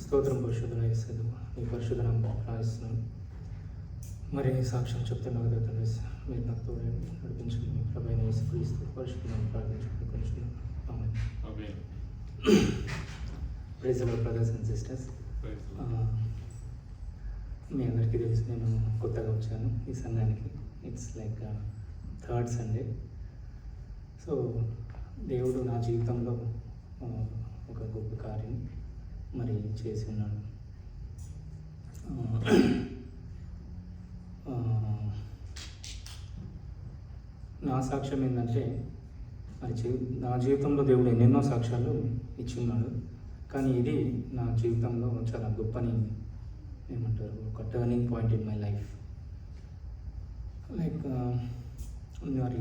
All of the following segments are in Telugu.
స్తోత్రం పరిశుద్ధన యేసయ్య, నీ పరిశుద్ధ నామమున ప్రార్థిస్తున్నాను. మరి నీ సాక్ష్యం చెప్తున్నావు కదా తండ్రి, మీరు నాకు తోడండి, నడిపించండి. మీ ప్రభువైన యేసుక్రీస్తు పరిశుద్ధ నామమున ప్రార్థించుకుని కొంచెం ఆమేన్. Praise the lord brothers and sisters. మీ అందరికీ తెలుసు, నేను కొత్తగా వచ్చాను ఈ సంఘానికి. It's like third Sunday. So దేవుడు నా జీవితంలో ఒక గొప్ప కార్యం మరి చేసి ఉన్నాడు. నా సాక్ష్యం ఏంటంటే, మరి నా జీవితంలో దేవుడు ఎన్నెన్నో సాక్ష్యాలు ఇచ్చి ఉన్నాడు. కానీ ఇది నా జీవితంలో చాలా గొప్పని ఏమంటారు, ఒక turning point in my life. Like మరి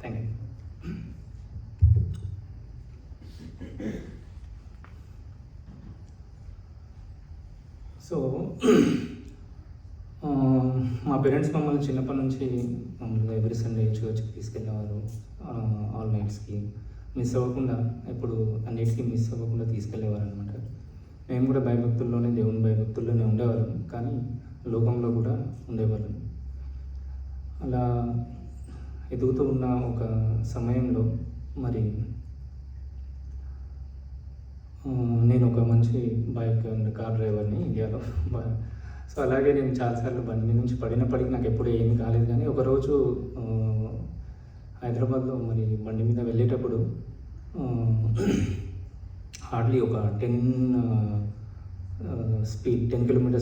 థ్యాంక్ యూ. సో మా పేరెంట్స్ మమ్మల్ని చిన్నప్పటి నుంచి మమ్మల్ని ఎవ్రీ సండే చర్చ్కి తీసుకెళ్ళేవారు. ఆల్ నైట్స్కి మిస్ అవ్వకుండా, ఎప్పుడు అన్నిటికీ మిస్ అవ్వకుండా తీసుకెళ్ళేవారు అనమాట. మేము కూడా భయభక్తుల్లోనే, దేవుని భయభక్తుల్లోనే ఉండేవాళ్ళం, కానీ లోకంలో కూడా ఉండేవాళ్ళం. అలా ఎదుగుతూ ఉన్న ఒక సమయంలో మరి నేను ఒక మంచి బైక్ అండ్ కార్ డ్రైవర్ని ఇండియాలో. సో అలాగే నేను చాలాసార్లు బండి నుంచి పడినప్పటికీ నాకు ఎప్పుడు ఏమీ కాలేదు. కానీ ఒకరోజు హైదరాబాద్లో మరి బండి మీద వెళ్ళేటప్పుడు హార్డ్లీ ఒక 10 km/h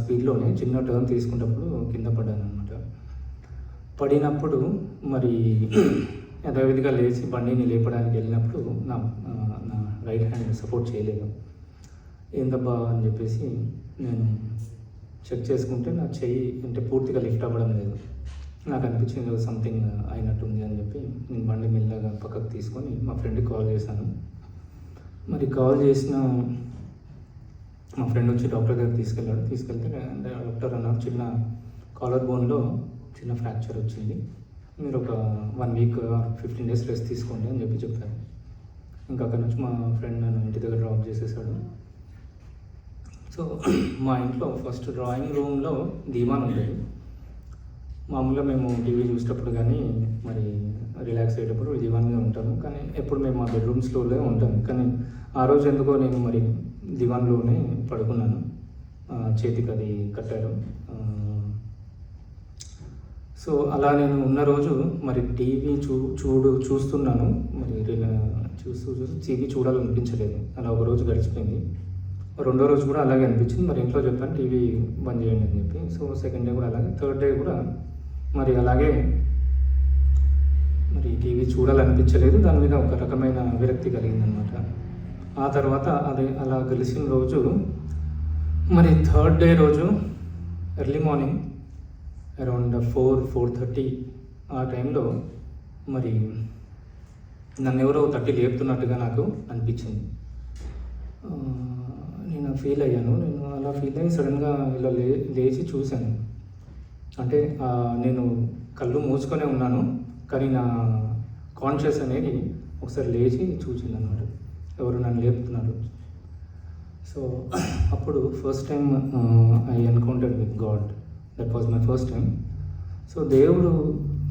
స్పీడ్లోనే చిన్న టర్న్ తీసుకున్నప్పుడు కింద పడ్డాను అనమాట. పడినప్పుడు మరి యథావిధిగా లేచి బండిని లేపడానికి వెళ్ళినప్పుడు నా రైట్ హ్యాండ్ సపోర్ట్ చేయలేదు. ఏందబ్బా అని చెప్పేసి నేను చెక్ చేసుకుంటే నా చెయ్యి అంటే పూర్తిగా లిఫ్ట్ అవ్వడం లేదు. నాకు అనిపించింది సంథింగ్ అయినట్టుంది అని చెప్పి నేను బండి మెల్లగా పక్కకు తీసుకొని మా ఫ్రెండ్కి కాల్ చేశాను. మరి కాల్ చేసిన మా ఫ్రెండ్ వచ్చి డాక్టర్ దగ్గరికి తీసుకెళ్తే డాక్టర్ అన్నారు, చిన్న కాలర్ బోన్లో చిన్న ఫ్రాక్చర్ వచ్చింది, మీరు ఒక 1 week or 15 days రెస్ట్ తీసుకోండి అని చెప్పారు. ఇంకా అక్కడ నుంచి మా ఫ్రెండ్ నన్ను ఇంటి దగ్గర డ్రాప్ చేసేసాడు. సో మా ఇంట్లో ఫస్ట్ డ్రాయింగ్ రూమ్లో దీవాన్ ఉండేది. మామూలుగా మేము టీవీ చూసేటప్పుడు కానీ మరి రిలాక్స్ అయ్యేటప్పుడు దీవాన్ మీద ఉంటాము, కానీ ఎప్పుడు మేము మా బెడ్రూమ్స్లోనే ఉంటాము. కానీ ఆ రోజు ఎందుకో నేను మరి దివాన్లోనే పడుకున్నాను. చేతికి అది కట్టారు. సో అలా నేను ఉన్న రోజు మరి టీవీ చూస్తున్నాను. మరి చూస్తూ టీవీ చూడాలనిపించలేదు. అలా ఒక రోజు గడిచిపోయింది. రెండో రోజు కూడా అలాగే అనిపించింది. మరి ఇంట్లో చెప్పాను టీవీ బంద్ చేయండి అని చెప్పి. సో సెకండ్ డే కూడా అలాగే, థర్డ్ డే కూడా మరి అలాగే మరి టీవీ చూడాలనిపించలేదు. దాని మీద ఒక రకమైన విరక్తి కలిగిందనమాట. ఆ తర్వాత అది అలా గెలిచిన రోజు మరి థర్డ్ డే రోజు ఎర్లీ మార్నింగ్ అరౌండ్ 4:30 ఆ టైంలో మరి నన్ను ఎవరో తట్టి లేపుతున్నట్టుగా నాకు అనిపించింది. నేను ఫీల్ అయ్యాను. నేను అలా ఫీల్ అయ్యి సడన్గా ఇలా లేచి చూశాను. అంటే నేను కళ్ళు మూసుకొనే ఉన్నాను, కానీ నా కాన్షియస్ అనేది ఒకసారి లేచి చూసింది అన్నమాట, ఎవరు నన్ను లేపుతున్నారు. సో అప్పుడు first time I encountered with God. That was my first time. So దేవుడు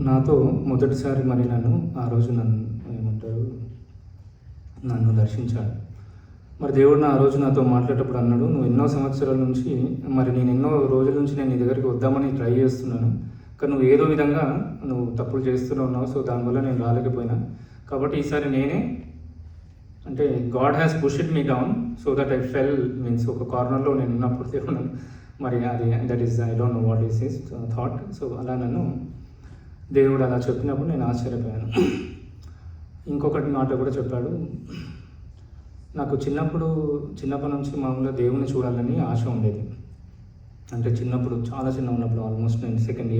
నాతో మొదటిసారి మరి ఆ రోజు నన్ను దర్శించాడు. మరి దేవుడు ఆ రోజు నాతో మాట్లాడేటప్పుడు అన్నాడు, నువ్వు ఎన్నో సంవత్సరాల నుంచి మరి నేను ఎన్నో రోజుల నుంచి నేను నీ దగ్గరికి వద్దామని ట్రై చేస్తున్నాను, కానీ నువ్వు ఏదో విధంగా నువ్వు తప్పులు చేస్తూనే ఉన్నావు. సో దానివల్ల నేను రాలేకపోయినా, కాబట్టి ఈసారి నేనే అంటే God has pushed me down so that I fell means ఒక కార్నర్లో నేను ఉన్నప్పుడు దేవుడు మరి అది that is I don't know what is his thought. So అలా నన్ను దేవుడు అలా చెప్పినప్పుడు నేను ఆశ్చర్యపోయాను. ఇంకొకటి మాట కూడా చెప్పాడు, నాకు చిన్నప్పటి నుంచి మామూలుగా దేవుని చూడాలని ఆశ ఉండేది. అంటే చిన్నప్పుడు చాలా చిన్న ఉన్నప్పుడు ఆల్మోస్ట్ నేను second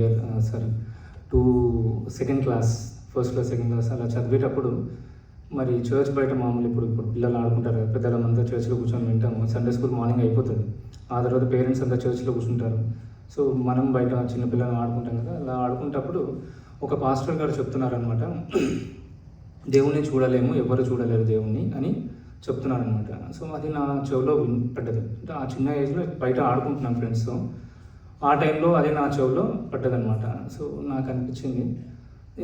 class first class second class అలా చదివేటప్పుడు మరి చర్చ్ బయట మామూలు ఇప్పుడు పిల్లలు ఆడుకుంటారు కదా, పెద్దలంతా చర్చ్లో కూర్చొని వింటాము. సండే స్కూల్ మార్నింగ్ అయిపోతుంది, ఆ తర్వాత పేరెంట్స్ అంతా చర్చ్లో కూర్చుంటారు. సో మనం బయట చిన్నపిల్లలు ఆడుకుంటాం కదా. అలా ఆడుకుంటప్పుడు ఒక పాస్టర్ గారు చెప్తున్నారనమాట, దేవుణ్ణి చూడలేము, ఎవరు చూడలేరు దేవుణ్ణి అని చెప్తున్నాను అనమాట. సో అది నా చెవిలో పడ్డది. అంటే ఆ చిన్న ఏజ్లో బయట ఆడుకుంటున్నాను ఫ్రెండ్స్తో, ఆ టైంలో అది నా చెవిలో పడ్డదనమాట. సో నాకు అనిపించింది,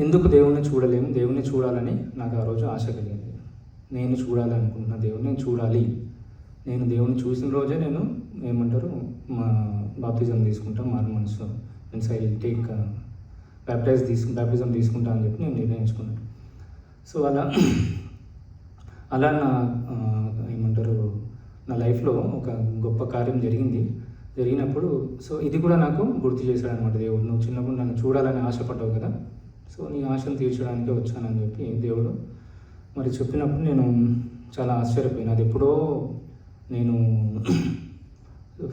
ఎందుకు దేవుణ్ణి చూడలేము, దేవుణ్ణి చూడాలని నాకు ఆ రోజు ఆశ కలిగింది. నేను చూడాలి అనుకుంటున్నా దేవుణ్ణి, నేను చూడాలి. నేను దేవుణ్ణి చూసిన రోజే నేను ఏమంటారు మా బాప్తిజం తీసుకుంటాను, మారు మనసులో మీన్స్ ఐ టేక్ బ్యాప్టిజం తీసుకుంటా అని చెప్పి నేను నిర్ణయించుకున్నాను. సో అలా నా ఏమంటారు నా లైఫ్లో ఒక గొప్ప కార్యం జరిగినప్పుడు సో ఇది కూడా నాకు గుర్తు చేశాడు అనమాట దేవుడు. నువ్వు చిన్నప్పుడు నన్ను చూడాలని ఆశపడ్డావు కదా, సో నీ ఆశను తీర్చడానికే వచ్చానని చెప్పి దేవుడు మరి చెప్పినప్పుడు నేను చాలా ఆశ్చర్యపోయాను. అది ఎప్పుడో నేను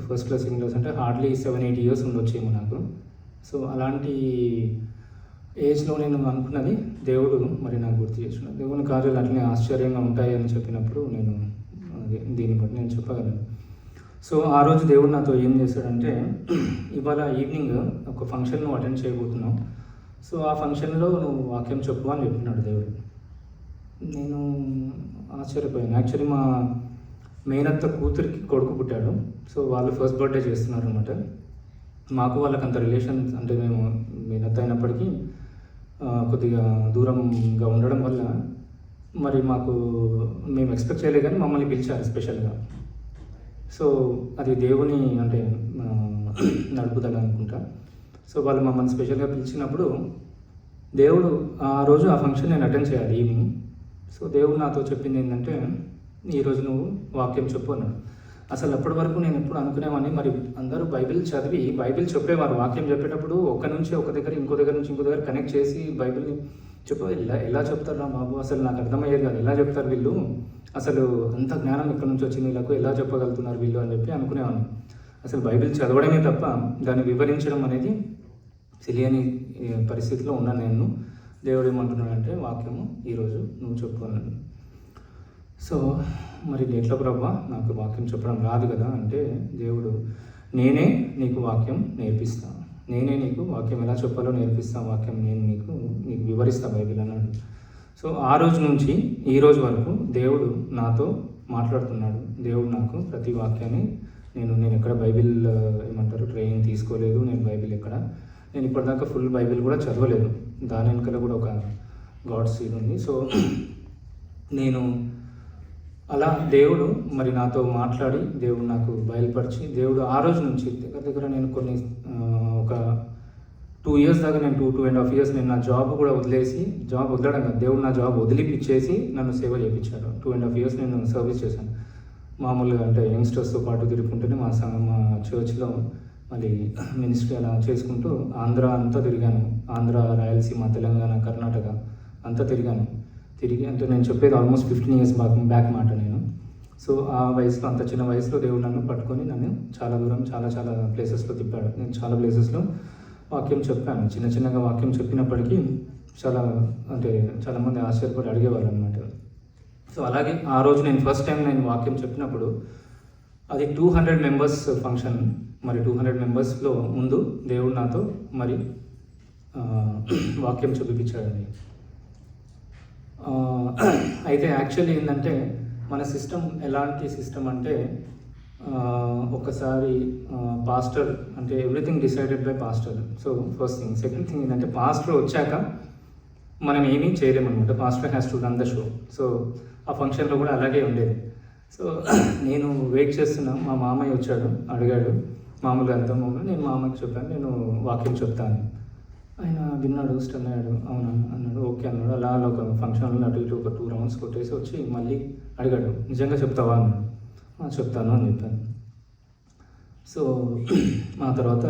ఫస్ట్ క్లాస్ సెకండ్ క్లాస్ అంటే హార్డ్లీ 7-8 ఇయర్స్ ఉండొచ్చేమో నాకు. సో అలాంటి ఏజ్లో నేను అనుకున్నది దేవుడు మరి నాకు గుర్తు చేస్తున్నాడు. దేవుని కార్యాలు అట్లనే ఆశ్చర్యంగా ఉంటాయి అని చెప్పినప్పుడు నేను దీన్ని బట్టి నేను చెప్పగలను. సో ఆ రోజు దేవుడు నాతో ఏం చేశాడంటే, ఇవాళ ఈవినింగ్ ఒక ఫంక్షన్ నువ్వు అటెండ్ చేయబోతున్నావు, సో ఆ ఫంక్షన్లో నువ్వు వాక్యం చెప్పు అని చెప్పినాడు దేవుడు. నేను ఆశ్చర్యపోయాను. యాక్చువల్లీ మా మేనత్త కూతురికి కొడుకు పుట్టాడు. సో వాళ్ళు ఫస్ట్ బర్త్డే చేస్తున్నారు అనమాట. మాకు వాళ్ళకి అంత రిలేషన్స్ అంటే మేము మేనత్త అయినప్పటికీ కొద్దిగా దూరంగా ఉండడం వల్ల మరి మేము ఎక్స్పెక్ట్ చేయలేదు, కానీ మమ్మల్ని పిలిచారు స్పెషల్గా. సో అది దేవుని అంటే నడుపుదల అనుకుంటా. సో వాళ్ళు మమ్మల్ని స్పెషల్గా పిలిచినప్పుడు దేవుడు ఆ రోజు ఆ ఫంక్షన్ నేను అటెండ్ చేయాలి ఈవినింగ్. సో దేవుడు నాతో చెప్పింది ఏంటంటే, ఈరోజు నువ్వు వాక్యం చెప్పు అన్నాడు. అసలు అప్పటి వరకు నేను ఎప్పుడు అనుకునేవాడిని, మరి అందరూ బైబిల్ చదివి బైబిల్ చెప్పేవారు, వాక్యం చెప్పేటప్పుడు ఒక దగ్గర ఇంకో దగ్గర నుంచి ఇంకో దగ్గర కనెక్ట్ చేసి బైబిల్ని ఎలా చెప్తారా బాబు, అసలు నాకు అర్థమయ్యేది కాదు, ఎలా చెప్తారు వీళ్ళు, అసలు అంత జ్ఞానం ఎక్కడి నుంచి వచ్చింది వీళ్ళకు, ఎలా చెప్పగలుగుతున్నారు వీళ్ళు అని చెప్పి అనుకునేవాడిని. అసలు బైబిల్ చదవడమే తప్ప దాన్ని వివరించడం అనేది తెలియని పరిస్థితిలో ఉన్నాను నేను. దేవుడు ఏమంటున్నాడంటే, వాక్యము ఈరోజు నువ్వు చెప్పు అన్నాడు. సో మరి ఎట్లా ప్రభా, నాకు వాక్యం చెప్పడం రాదు కదా అంటే, దేవుడు నేనే నీకు వాక్యం నేర్పిస్తాను, నేనే నీకు వాక్యం ఎలా చెప్పాలో నేర్పిస్తాను, వాక్యం నేను నీకు వివరిస్తా బైబిల్ అన్నాడు. సో ఆ రోజు నుంచి ఈ రోజు వరకు దేవుడు నాతో మాట్లాడుతున్నాడు. దేవుడు నాకు ప్రతి వాక్యాన్ని నేను ఎక్కడ బైబిల్ ఏమంటారు ట్రైనింగ్ తీసుకోలేదు, నేను ఇప్పటిదాకా ఫుల్ బైబిల్ కూడా చదవలేదు. దాని వెనకాల కూడా ఒక గాడ్ సీడ్ ఉంది. సో నేను అలా దేవుడు మరి నాతో మాట్లాడి దేవుడు నాకు బయలుపరిచి, దేవుడు ఆ రోజు నుంచి దగ్గర నేను కొన్ని ఒక 2 years దాకా నేను 2.5 years నేను నా జాబ్ కూడా వదలడం కాదు, దేవుడు నా జాబ్ వదిలిపిచ్చేసి నన్ను సేవ చేయించాడు. 2.5 years నేను సర్వీస్ చేశాను. మామూలుగా అంటే యంగ్స్టర్స్తో పాటు తిరుగుతుంటేనే మా చర్చ్లో మళ్ళీ మినిస్ట్రీ అలా చేసుకుంటూ ఆంధ్ర అంతా తిరిగాను. ఆంధ్ర, రాయలసీమ, తెలంగాణ, కర్ణాటక అంతా తిరిగి అంటే నేను చెప్పేది ఆల్మోస్ట్ 15 years బ్యాక్ మాట నేను. సో ఆ వయసులో, అంత చిన్న వయసులో దేవుడు నన్ను పట్టుకొని నన్ను చాలా దూరం చాలా ప్లేసెస్లో తిప్పాడు. నేను చాలా ప్లేసెస్లో వాక్యం చెప్పాను. చిన్నగా వాక్యం చెప్పినప్పటికీ చాలామంది ఆశ్చర్యపడి అడిగేవారు అనమాట. సో అలాగే ఆ రోజు నేను ఫస్ట్ టైం నేను వాక్యం చెప్పినప్పుడు అది 200 members ఫంక్షన్. మరి 200 members ముందు దేవుడు నాతో మరి వాక్యం చూపించాడండి. అయితే యాక్చువల్లీ ఏంటంటే మన సిస్టమ్ ఎలాంటి సిస్టమ్ అంటే, ఒకసారి పాస్టర్ అంటే everything decided by pastor. So first thing. Second thing ఏంటంటే, పాస్టర్ వచ్చాక మనం ఏమీ చేయలేమన్నమాట. Pastor has to run the show. So ఆ ఫంక్షన్లో కూడా అలాగే ఉండేది. సో నేను వెయిట్ చేస్తున్నా, మా మామయ్య వచ్చాడు, అడిగాడు మామూలుగా అంతా. నేను మామయ్యకి చెప్పాను, నేను వాక్యం చెప్తాను. ఆయన విన్నాడు, స్టన్ అయ్యాడు. అవునా అన్నాడు, ఓకే అన్నాడు. అలా ఒక ఫంక్షన్లో అటు ఇటు ఒక 2 rounds కొట్టేసి వచ్చి మళ్ళీ అడిగాడు, నిజంగా చెప్తావా అన్నాడు. చెప్తాను అని చెప్పాను. సో ఆ తర్వాత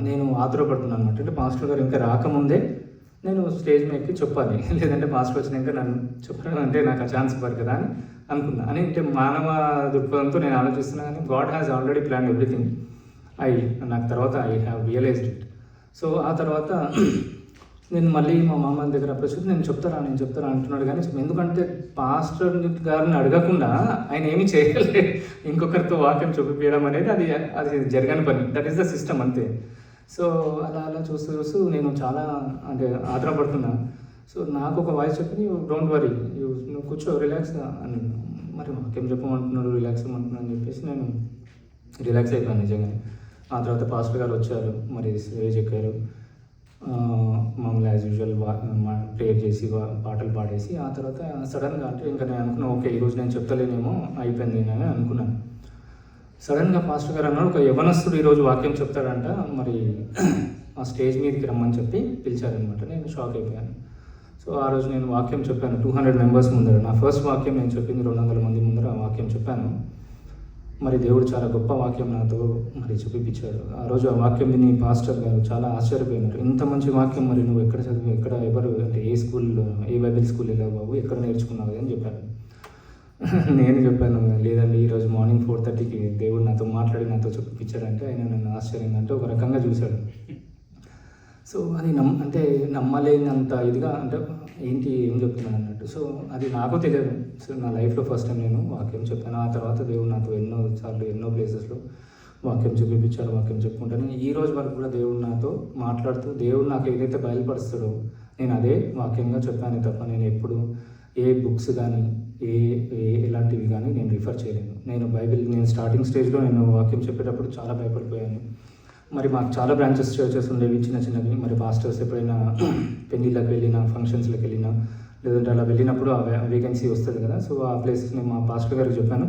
నేను ఆతురపడుతున్నాను అనమాట. అంటే పాస్టర్ గారు ఇంకా రాకముందే నేను స్టేజ్ మీదకి చెప్పాలి, లేదంటే పాస్టర్ వచ్చినాక నన్ను చెప్పడం అంటే నాకు ఆ ఛాన్స్ ఇవ్వరు కదా అని అనుకున్నా. అని అంటే మానవ దృక్పథంతో నేను ఆలోచిస్తున్నా, కానీ God has already plan everything. నాకు తర్వాత I have realised it. So ఆ తర్వాత నేను మళ్ళీ మా మామ దగ్గర అప్రోచ్ నేను చెప్తారా అంటున్నాడు. కానీ ఎందుకంటే పాస్టర్ గారిని అడగకుండా ఆయన ఏమీ చేయలేదు. ఇంకొకరితో వాక్యం చూపించడం అనేది అది జరగని పని. దట్ ఈస్ ద సిస్టమ్ అంతే. సో అలా చూస్తూ నేను చాలా ఆధారపడుతున్నా. సో నాకు ఒక వాయిస్ చెప్పింది, డోంట్ వరీ, నువ్వు కూర్చో, రిలాక్స్ అని. మరి మాకేం చెప్పమంటున్నారు, రిలాక్స్ అవ్వమంటున్నారు అని చెప్పేసి నేను రిలాక్స్ అయిపోయాను నిజంగానే. ఆ తర్వాత పాస్టర్ గారు వచ్చారు, మరి స్టేజ్ ఎక్కారు, మామూలు యాజ్ యూజువల్ ప్రేయర్ చేసి పాటలు పాడేసి ఆ తర్వాత సడన్గా అంటే ఇంకా నేను అనుకున్నాను, ఓకే ఈరోజు నేను చెప్తలేనేమో, అయిపోయింది అని అనుకున్నాను. సడన్గా పాస్టర్ గారు అన్నారు, ఒక యవనస్తుడు ఈరోజు వాక్యం చెప్తాడంట, మరి ఆ స్టేజ్ మీదకి రమ్మని చెప్పి పిలిచారనమాట. నేను షాక్ అయిపోయాను. సో ఆ రోజు నేను వాక్యం చెప్పాను 200 మెంబర్స్ ముందర. నా ఫస్ట్ వాక్యం నేను చెప్పింది 200 మంది ముందర వాక్యం చెప్పాను. మరి దేవుడు చాలా గొప్ప వాక్యం నాతో మరి చూపించాడు. ఆ రోజు ఆ వాక్యం విని పాస్టర్ గారు చాలా ఆశ్చర్యపోయినారు. ఇంత మంచి వాక్యం మరి నువ్వు ఎక్కడ చదివి, ఎక్కడ ఎవరు అంటే ఏ స్కూల్లో, ఏ బైబిల్ స్కూల్ వెళ్ళావు బాబు, ఎక్కడ నేర్చుకున్నావు అని చెప్పాను. నేను చెప్పాను, లేదండి ఈరోజు మార్నింగ్ 4:30కి దేవుడు నాతో మాట్లాడి నాతో చూపించాడంటే ఆయన నన్ను ఆశ్చర్యంగా అంటే ఒక రకంగా చూశాడు. సో అది అంటే నమ్మలేనంత ఇదిగా అంటే ఏంటి ఏం చెప్తున్నాను అన్నట్టు. సో అది నాకు తెలియదు. సో నా లైఫ్లో ఫస్ట్ టైం నేను వాక్యం చెప్పాను. ఆ తర్వాత దేవుడు నాతో ఎన్నోసార్లు ఎన్నో ప్లేసెస్లో వాక్యం చూపించాడు, వాక్యం చెప్పుకుంటాను. ఈ రోజు వరకు కూడా దేవుడు నాతో మాట్లాడుతూ దేవుడు నాకు ఏదైతే బయలుపరుస్తాడో నేను అదే వాక్యంగా చెప్పాను తప్ప నేను ఎప్పుడు ఏ బుక్స్ కానీ ఎలాంటివి కానీ నేను రిఫర్ చేయలేను. నేను స్టార్టింగ్ స్టేజ్లో నేను వాక్యం చెప్పేటప్పుడు చాలా భయపడిపోయాను. మరి మాకు చాలా బ్రాంచెస్ చర్చెస్ ఉండేవి, చిన్న చిన్నవి. మరి పాస్టర్స్ ఎప్పుడైనా పెళ్ళిళ్ళకి వెళ్ళినా, ఫంక్షన్స్కి వెళ్ళినా, లేదంటే అలా వెళ్ళినప్పుడు ఆ వేకెన్సీ వస్తుంది కదా. సో ఆ ప్లేసెస్ నేను మా పాస్టర్ గారికి చెప్పాను,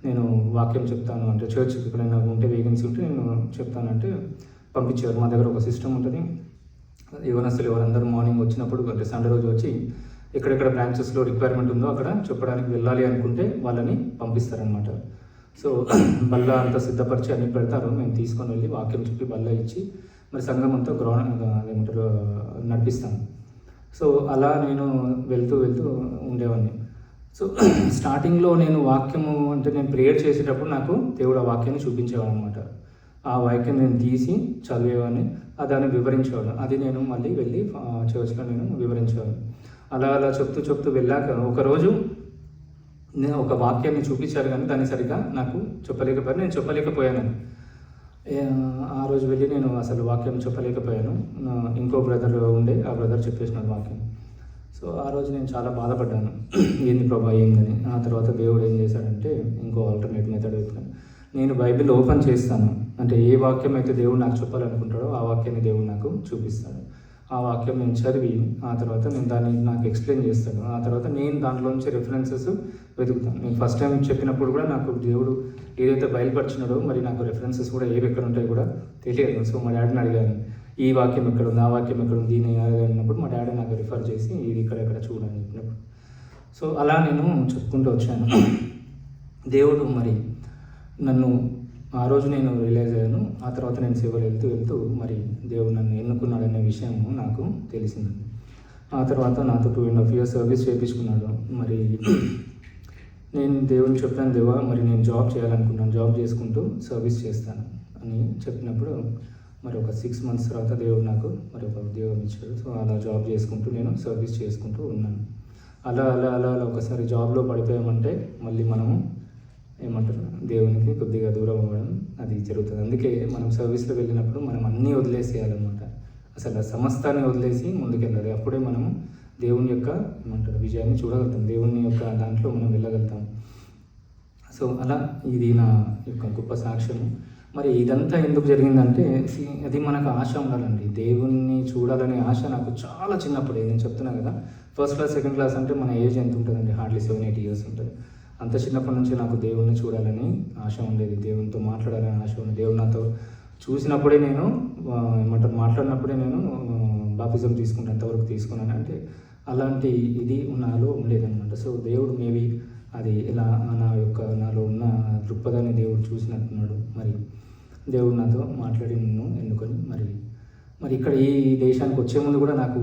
నేను వాక్యం చెప్తాను అంటే చర్చ్కి ఎక్కడైనా ఉంటే వేకెన్సీ ఉంటే నేను చెప్తానంటే పంపించారు. మా దగ్గర ఒక సిస్టమ్ ఉంటుంది. యవనస్తులు ఎవరందరూ మార్నింగ్ వచ్చినప్పుడు అంటే సండే రోజు వచ్చి ఎక్కడెక్కడ బ్రాంచెస్లో రిక్వైర్మెంట్ ఉందో అక్కడ చెప్పడానికి వెళ్ళాలి అనుకుంటే వాళ్ళని పంపిస్తారనమాట. సో బల్ల అంతా సిద్ధపరిచి అన్ని పెడతారు, మేము తీసుకొని వెళ్ళి వాక్యం చెప్పి బల్ల ఇచ్చి మరి సంఘం అంతా ఏమంటారు నడిపిస్తాను. సో అలా నేను వెళ్తూ ఉండేవాడిని. సో స్టార్టింగ్లో నేను వాక్యము అంటే నేను ప్రేయర్ చేసేటప్పుడు నాకు దేవుడు ఆ వాక్యాన్ని చూపించేవాడు అనమాట. ఆ వాక్యం నేను తీసి చదివేవాడిని, దాన్ని వివరించేవాడు. అది నేను మళ్ళీ వెళ్ళి చర్చ్లో నేను వివరించేవాడిని. అలా చెప్తూ వెళ్ళాక ఒకరోజు నేను ఒక వాక్యాన్ని చూపించారు కానీ దాన్ని సరిగ్గా నాకు నేను చెప్పలేకపోయాను. ఆ రోజు వెళ్ళి నేను అసలు వాక్యం చెప్పలేకపోయాను. ఇంకో బ్రదర్ ఉండే, ఆ బ్రదర్ చెప్పేసినాడు వాక్యం. సో ఆ రోజు నేను చాలా బాధపడ్డాను, ఏంది ప్రభా ఏందని. ఆ తర్వాత దేవుడు ఏం చేశాడంటే ఇంకో ఆల్టర్నేట్ మెథడ్ వెతుకాను. నేను బైబిల్ ఓపెన్ చేస్తాను, అంటే ఏ వాక్యం అయితే దేవుడు నాకు చెప్పాలనుకుంటాడో ఆ వాక్యాన్ని దేవుడు నాకు చూపిస్తాడు. ఆ వాక్యం నేను చదివి ఆ తర్వాత నేను దాన్ని నాకు ఎక్స్ప్లెయిన్ చేస్తాను. ఆ తర్వాత నేను దాంట్లోంచి రెఫరెన్సెస్ వెతుకుతాను. నేను ఫస్ట్ టైం చెప్పినప్పుడు కూడా నాకు దేవుడు ఏదైతే బయలుపరిచినాడో మరి నాకు రెఫరెన్సెస్ కూడా ఏవి ఎక్కడ ఉంటాయో కూడా తెలియదు. సో మా డాడీని అడిగాను, ఈ వాక్యం ఎక్కడ ఉంది, ఆ వాక్యం ఎక్కడ ఉంది, దీని అన్నప్పుడు మా డాడీ నాకు రిఫర్ చేసి ఇది ఇక్కడ చూడని చెప్పినప్పుడు సో అలా నేను చెప్పుకుంటూ వచ్చాను. దేవుడు మరి నన్ను ఆ రోజు నేను రియలైజ్ అయ్యాను. ఆ తర్వాత నేను సేవలు వెళ్తూ మరి దేవుడు నన్ను ఎన్నుకున్నాడనే విషయం నాకు తెలిసింది. ఆ తర్వాత నాతో 2.5 years సర్వీస్ చేయించుకున్నాడు. మరి నేను దేవుని చెప్పాను, దేవా మరి నేను జాబ్ చేయాలనుకున్నాను, జాబ్ చేసుకుంటూ సర్వీస్ చేస్తాను అని చెప్పినప్పుడు మరి ఒక 6 months తర్వాత దేవుడు నాకు మరి ఒక ఉద్యోగం ఇచ్చాడు. సో అలా జాబ్ చేసుకుంటూ నేను సర్వీస్ చేసుకుంటూ ఉన్నాను. అలా ఒకసారి జాబ్లో పడిపోయామంటే మళ్ళీ మనము ఏమంటారు దేవునికి కొద్దిగా దూరం అవ్వడం అది జరుగుతుంది. అందుకే మనం సర్వీస్లో వెళ్ళినప్పుడు మనం అన్నీ వదిలేసేయాలన్నమాట. అసలు సమస్తాన్ని వదిలేసి ముందుకెళ్ళాలి. అప్పుడే మనము దేవుని యొక్క ఏమంటారు విజయాన్ని చూడగలుగుతాం, దేవుని యొక్క దాంట్లో మనం వెళ్ళగలుగుతాం. సో అలా ఇది నా యొక్క గొప్ప సాక్ష్యం. మరి ఇదంతా ఎందుకు జరిగిందంటే అది మనకు ఆశ ఉండాలండి, దేవుణ్ణి చూడాలనే ఆశ నాకు చాలా చిన్నప్పుడే. నేను చెప్తున్నా కదా, 1st class 2nd class అంటే మన ఏజ్ ఎంత ఉంటుందండి, హార్డ్లీ 7-8 years ఉంటుంది. అంత చిన్నప్పటి నుంచి నాకు దేవుణ్ణి చూడాలని ఆశ ఉండేది, దేవునితో మాట్లాడాలని ఆశ ఉంది. దేవుడు నాతో చూసినప్పుడే నేను మాట్లాడినప్పుడే నేను బాప్తిజం తీసుకుంటాను, అంతవరకు తీసుకున్నాను. అంటే అలాంటి ఇది నాలో ఉండేదన్నమాట. సో దేవుడు మేబీ అది ఎలా నాలో ఉన్న దృక్పథాన్ని దేవుడు చూసినట్టున్నాడు. మరి దేవుడు నాతో మాట్లాడి నన్ను ఎన్నుకొని మరి ఇక్కడ ఈ దేశానికి వచ్చే ముందు కూడా నాకు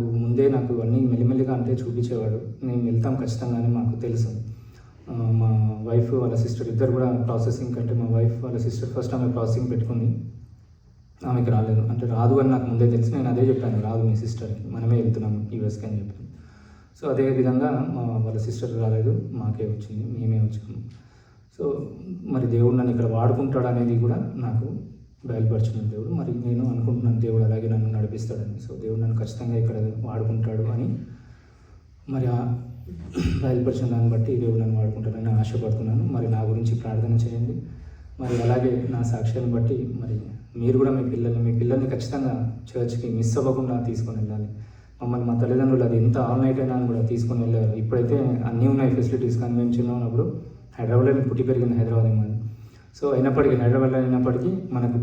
అన్నీ మెల్లిమెల్లిగా అంటే చూపించేవాడు. నేను వెళ్తాం ఖచ్చితంగా అని మాకు తెలుసు. మా వైఫ్ వాళ్ళ సిస్టర్ ఇద్దరు కూడా ప్రాసెసింగ్ కంటే మా వైఫ్ వాళ్ళ సిస్టర్ ఫస్ట్ ఆమె ప్రాసెసింగ్ పెట్టుకుంది, ఆమెకి రాలేదు. అంటే రాదు అని నాకు ముందే తెలుసు. నేను అదే చెప్పాను, రాదు మీ సిస్టర్కి, మనమే వెళ్తున్నాం యూఎస్కి అని చెప్పాను. సో అదే విధంగా వాళ్ళ సిస్టర్ రాలేదు, మాకే వచ్చింది, మేమే వచ్చాము. సో మరి దేవుడు నన్ను ఇక్కడ వాడుకుంటాడు అనేది కూడా నాకు బయలుపరిచిన దేవుడు. మరి నేను అనుకుంటున్నాను దేవుడు అలాగే నన్ను నడిపిస్తాడని. సో దేవుడు నన్ను ఖచ్చితంగా ఇక్కడ వాడుకుంటాడు అని మరి బయలుపరిచిన దాన్ని బట్టి దేవుడు నన్ను వాడుకుంటారని ఆశపడుతున్నాను. మరి నా గురించి ప్రార్థన చేయండి. మరి అలాగే నా సాక్ష్యాన్ని బట్టి మరి మీరు కూడా మీ పిల్లల్ని ఖచ్చితంగా చర్చ్కి మిస్ అవ్వకుండా తీసుకొని వెళ్ళాలి. మమ్మల్ని మా తల్లిదండ్రులు అది ఎంత ఆల్ నైట్ అయినా కూడా తీసుకొని వెళ్ళారు. ఇప్పుడైతే అన్నీ ఉన్నాయి ఫెసిలిటీస్, కానీ మేము చిన్న ఉన్నప్పుడు హైదరాబాద్లో పుట్టి పెరిగింది హైదరాబాద్ ఏమని. సో అయినప్పటికీ హైదరాబాద్లో అయినప్పటికీ మనకు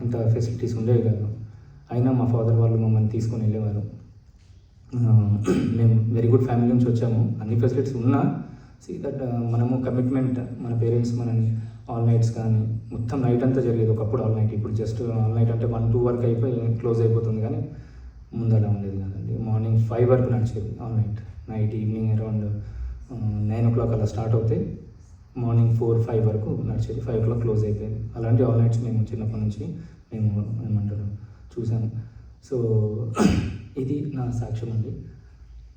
అంత ఫెసిలిటీస్ ఉండేవి కాదు. అయినా మా ఫాదర్ వాళ్ళు మమ్మల్ని తీసుకొని వెళ్ళేవారు. మేము వెరీ గుడ్ ఫ్యామిలీ నుంచి వచ్చాము. అన్ని ఫెసిలిటీస్ ఉన్నా దట్ మనము కమిట్మెంట్, మన పేరెంట్స్ మనని ఆల్ నైట్స్ కానీ మొత్తం నైట్ అంతా జరిగేది. ఒకప్పుడు ఆల్ నైట్, ఇప్పుడు జస్ట్ ఆల్ నైట్ అంటే 1-2 వరకు అయిపోయి క్లోజ్ అయిపోతుంది. కానీ ముందు అలా ఉండేది కాదండి. మార్నింగ్ 5 వరకు నడిచేది all night. Evening around 9 o'clock అలా స్టార్ట్ అవుతాయి. మార్నింగ్ 4-5 వరకు నడిచేది. 5 o'clock క్లోజ్ అయిపోయింది. అలాంటి ఆల్ నైట్స్ మేము చిన్నప్పటి నుంచి మేము చూసాను. సో ఇది నా సాక్ష్యం అండి.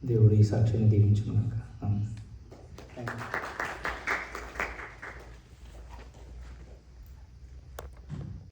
దేవుడు ఈ సాక్ష్యాన్ని దీవించుకున్నాక. Thank you.